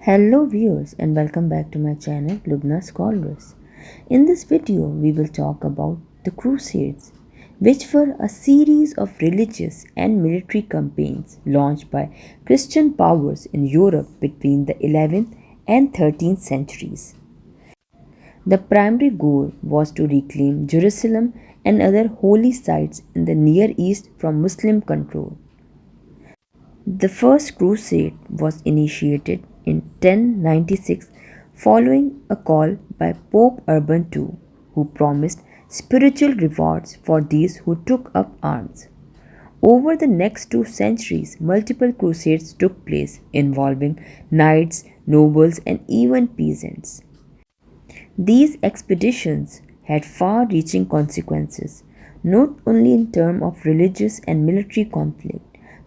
Hello viewers and welcome back to my channel Lubna Scholars. In this video we will talk about the Crusades, which were a series of religious and military campaigns launched by Christian powers in Europe between the 11th and 13th centuries. The primary goal was to reclaim Jerusalem and other holy sites in the Near East from Muslim control. The First Crusade was initiated in 1096 following a call by Pope Urban II, who promised spiritual rewards for those who took up arms. Over the next 2 centuries, multiple crusades took place involving knights, nobles, and even peasants. These expeditions had far reaching consequences, not only in terms of religious and military conflict,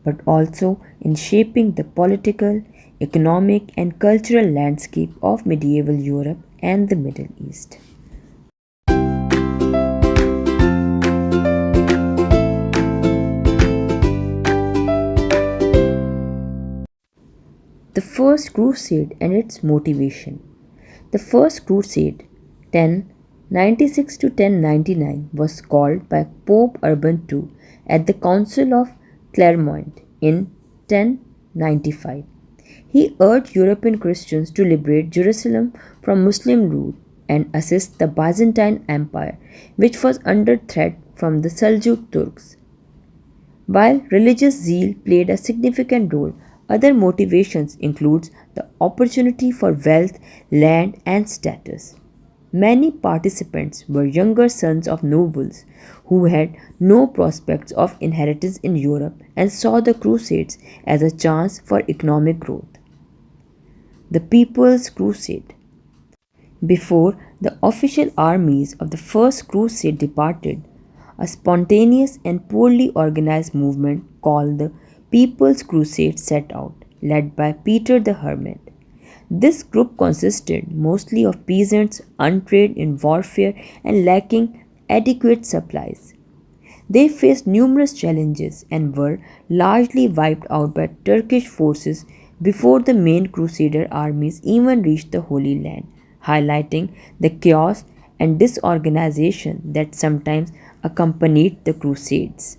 but also in shaping the political, economic, and cultural landscape of medieval Europe and the Middle East. The First Crusade and its motivation. The First Crusade, 1096 to 1099, was called by Pope Urban II at the Council of Clermont in 1095. He urged European Christians to liberate Jerusalem from Muslim rule and assist the Byzantine Empire, which was under threat from the Seljuk Turks. While religious zeal played a significant role, other motivations include the opportunity for wealth, land, and status. Many participants were younger sons of nobles who had no prospects of inheritance in Europe and saw the Crusades as a chance for economic growth. The People's Crusade. Before the official armies of the First Crusade departed, a spontaneous and poorly organized movement called the People's Crusade set out, led by Peter the Hermit. This group consisted mostly of peasants untrained in warfare and lacking adequate supplies. They faced numerous challenges and were largely wiped out by Turkish forces before the main Crusader armies even reached the Holy Land, highlighting the chaos and disorganization that sometimes accompanied the Crusades.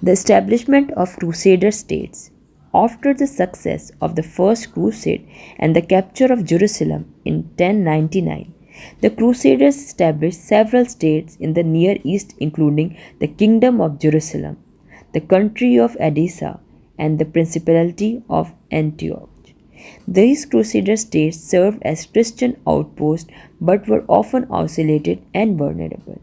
The establishment of Crusader States. After the success of the First Crusade and the capture of Jerusalem in 1099, the Crusaders established several states in the Near East, including the Kingdom of Jerusalem, the country of Edessa, and the Principality of Antioch. These Crusader states served as Christian outposts but were often isolated and vulnerable.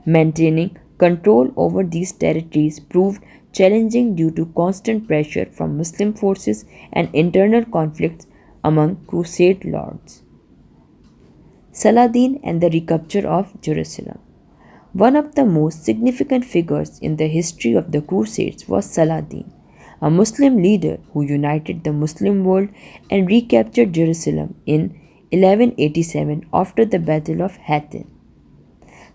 Maintaining control over these territories proved challenging due to constant pressure from Muslim forces and internal conflicts among Crusade lords. Saladin and the recapture of Jerusalem. One of the most significant figures in the history of the Crusades was Saladin, a Muslim leader who united the Muslim world and recaptured Jerusalem in 1187 after the Battle of Hattin.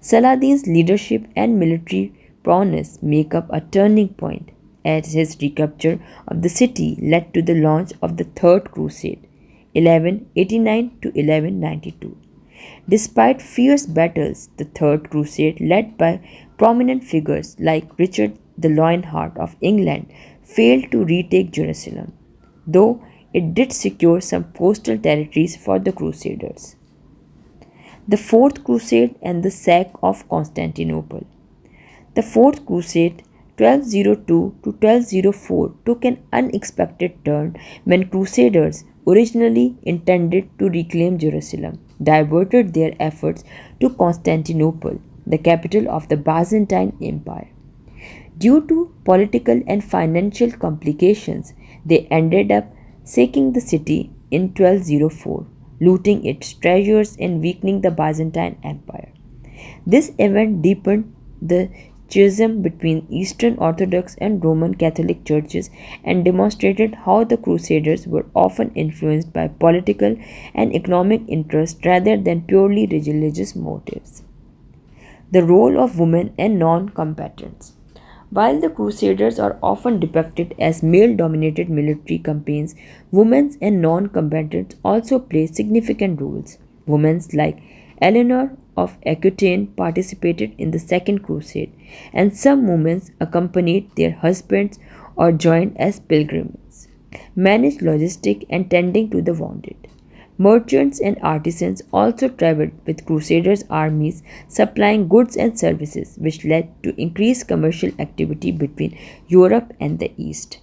Saladin's leadership and military prowess make up a turning point, as his recapture of the city led to the launch of the Third Crusade, 1189 to 1192. Despite fierce battles, the Third Crusade, led by prominent figures like Richard the Lionheart of England, failed to retake Jerusalem, though it did secure some coastal territories for the Crusaders. The Fourth Crusade and the sack of Constantinople. The Fourth Crusade, 1202 to 1204, took an unexpected turn when Crusaders, originally intended to reclaim Jerusalem, diverted their efforts to Constantinople, the capital of the Byzantine Empire. Due to political and financial complications, they ended up sacking the city in 1204, looting its treasures and weakening the Byzantine Empire. This event deepened the schism between Eastern Orthodox and Roman Catholic churches and demonstrated how the Crusaders were often influenced by political and economic interests rather than purely religious motives. The role of women and non-combatants. While the Crusaders are often depicted as male dominated military campaigns, women and non combatants also play significant roles. Women like Eleanor of Aquitaine participated in the Second Crusade, and some women accompanied their husbands or joined as pilgrims, managed logistics and tending to the wounded. Merchants and artisans also traveled with Crusaders' armies, supplying goods and services, which led to increased commercial activity between Europe and the East.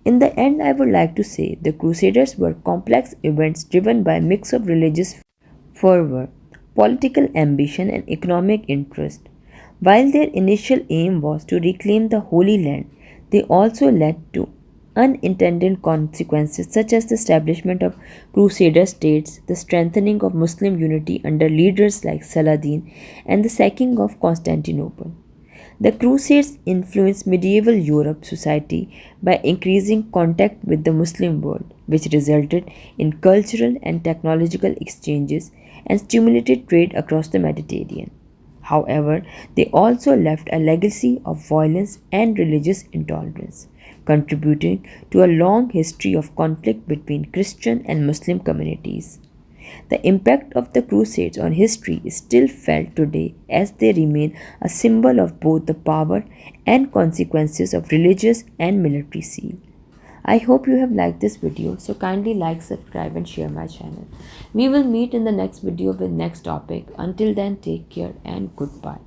In the end, I would like to say the Crusaders were complex events driven by a mix of religious fervor, political ambition, and economic interest. While their initial aim was to reclaim the Holy Land, they also led to unintended consequences such as the establishment of Crusader States, the strengthening of Muslim unity under leaders like Saladin, and the sacking of Constantinople. The Crusades influenced medieval Europe society by increasing contact with the Muslim world, which resulted in cultural and technological exchanges and stimulated trade across the Mediterranean. However, they also left a legacy of violence and religious intolerance, contributing to a long history of conflict between Christian and Muslim communities. The impact of the Crusades on history is still felt today as they remain a symbol of both the power and consequences of religious and military zeal. I hope you have liked this video, so kindly like, subscribe and share my channel. We will meet in the next video with next topic. Until then, take care and goodbye.